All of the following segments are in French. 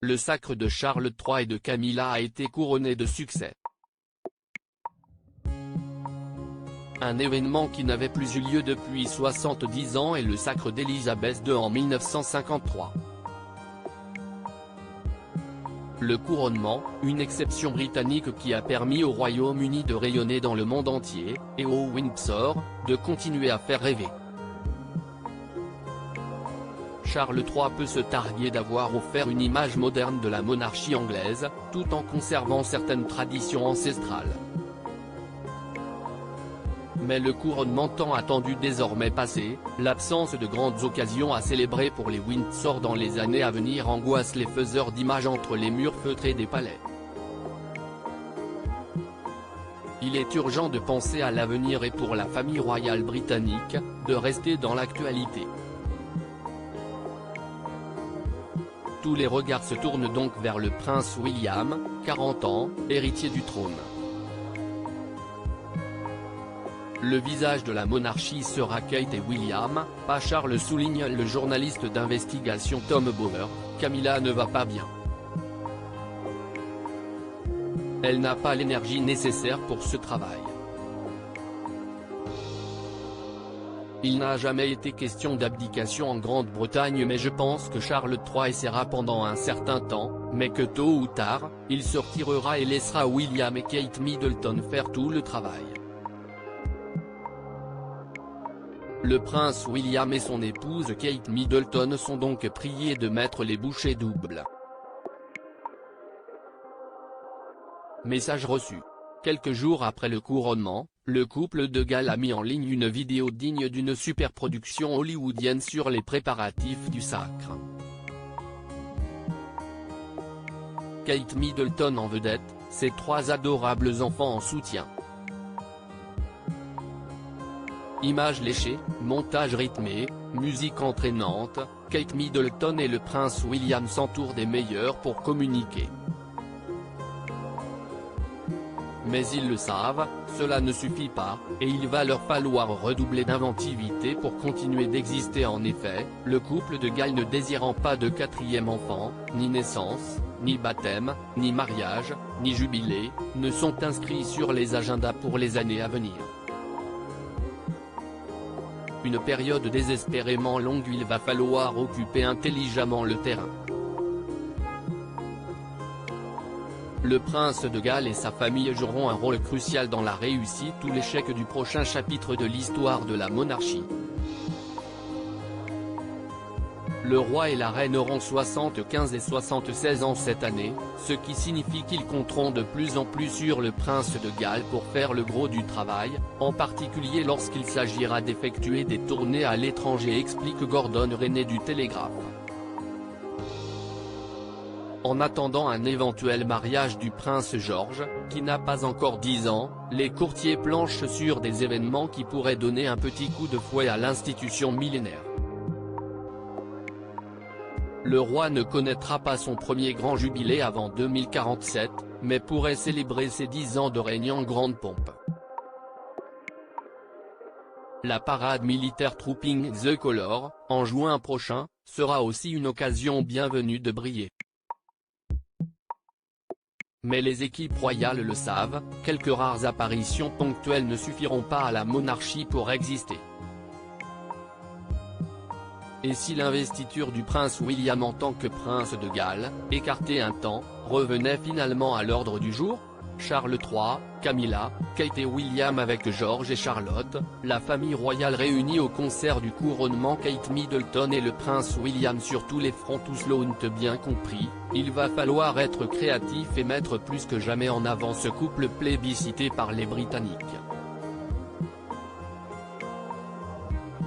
le sacre de Charles III et de Camilla a été couronné de succès. Un événement qui n'avait plus eu lieu depuis 70 ans est le sacre d'Élisabeth II en 1953. Le couronnement, une exception britannique qui a permis au Royaume-Uni de rayonner dans le monde entier, et au Windsor, de continuer à faire rêver. Charles III peut se targuer d'avoir offert une image moderne de la monarchie anglaise, tout en conservant certaines traditions ancestrales. Mais le couronnement tant attendu désormais passé, l'absence de grandes occasions à célébrer pour les Windsor dans les années à venir angoisse les faiseurs d'images entre les murs feutrés des palais. Il est urgent de penser à l'avenir et pour la famille royale britannique, de rester dans l'actualité. Tous les regards se tournent donc vers le prince William, 40 ans, héritier du trône. Le visage de la monarchie sera Kate et William, pas Charles, souligne le journaliste d'investigation Tom Bower. Camilla ne va pas bien. Elle n'a pas l'énergie nécessaire pour ce travail. Il n'a jamais été question d'abdication en Grande-Bretagne, mais je pense que Charles III essaiera pendant un certain temps, mais que tôt ou tard, il se retirera et laissera William et Kate Middleton faire tout le travail. Le prince William et son épouse Kate Middleton sont donc priés de mettre les bouchées doubles. Message reçu. Quelques jours après le couronnement, le couple de Galles a mis en ligne une vidéo digne d'une superproduction hollywoodienne sur les préparatifs du sacre. Kate Middleton en vedette, ses 3 adorables enfants en soutien. Images léchées, montage rythmé, musique entraînante, Kate Middleton et le prince William s'entourent des meilleurs pour communiquer. Mais ils le savent, cela ne suffit pas, et il va leur falloir redoubler d'inventivité pour continuer d'exister. En effet, le couple de Galles ne désirant pas de 4e enfant, ni naissance, ni baptême, ni mariage, ni jubilé, ne sont inscrits sur les agendas pour les années à venir. Une période désespérément longue où il va falloir occuper intelligemment le terrain. Le prince de Galles et sa famille joueront un rôle crucial dans la réussite ou l'échec du prochain chapitre de l'histoire de la monarchie. Le roi et la reine auront 75 et 76 ans cette année, ce qui signifie qu'ils compteront de plus en plus sur le prince de Galles pour faire le gros du travail, en particulier lorsqu'il s'agira d'effectuer des tournées à l'étranger, explique Gordon Rennie du Télégraphe. En attendant un éventuel mariage du prince George, qui n'a pas encore 10 ans, les courtiers planchent sur des événements qui pourraient donner un petit coup de fouet à l'institution millénaire. Le roi ne connaîtra pas son premier grand jubilé avant 2047, mais pourrait célébrer ses 10 ans de règne en grande pompe. La parade militaire Trooping the Colours, en juin prochain, sera aussi une occasion bienvenue de briller. Mais les équipes royales le savent, quelques rares apparitions ponctuelles ne suffiront pas à la monarchie pour exister. Et si l'investiture du prince William en tant que prince de Galles, écartée un temps, revenait finalement à l'ordre du jour? Charles III, Camilla, Kate et William avec George et Charlotte, la famille royale réunie au concert du couronnement. Kate Middleton et le prince William sur tous les fronts, tous l'ont bien compris, il va falloir être créatif et mettre plus que jamais en avant ce couple plébiscité par les Britanniques.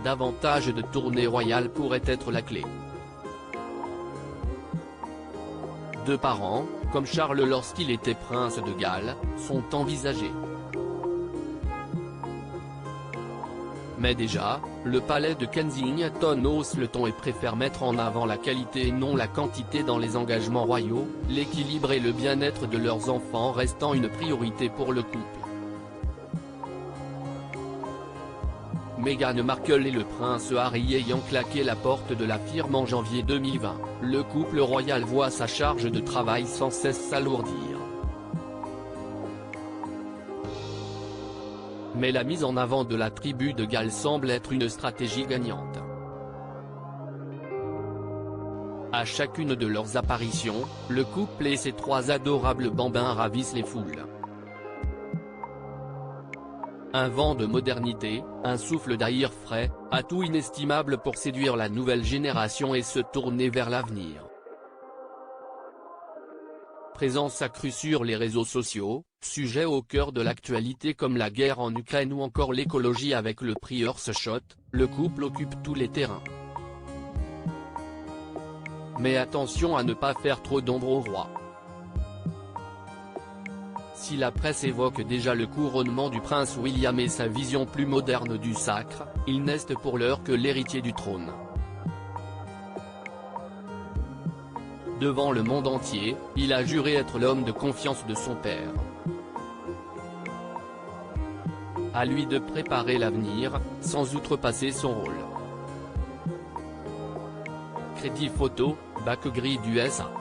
Davantage de tournées royales pourraient être la clé. 2 par an, comme Charles lorsqu'il était prince de Galles, sont envisagés. Mais déjà, le palais de Kensington hausse le ton et préfère mettre en avant la qualité et non la quantité dans les engagements royaux, l'équilibre et le bien-être de leurs enfants restant une priorité pour le couple. Meghan Markle et le prince Harry ayant claqué la porte de la firme en janvier 2020, le couple royal voit sa charge de travail sans cesse s'alourdir. Mais la mise en avant de la tribu de Galles semble être une stratégie gagnante. À chacune de leurs apparitions, le couple et ses 3 adorables bambins ravissent les foules. Un vent de modernité, un souffle d'air frais, atout inestimable pour séduire la nouvelle génération et se tourner vers l'avenir. Présence accrue sur les réseaux sociaux, sujets au cœur de l'actualité comme la guerre en Ukraine ou encore l'écologie avec le prix Earthshot, le couple occupe tous les terrains. Mais attention à ne pas faire trop d'ombre au roi. Si la presse évoque déjà le couronnement du prince William et sa vision plus moderne du sacre, il n'est pour l'heure que l'héritier du trône. Devant le monde entier, il a juré être l'homme de confiance de son père. À lui de préparer l'avenir, sans outrepasser son rôle. Crédit photo, bac gris d'USA.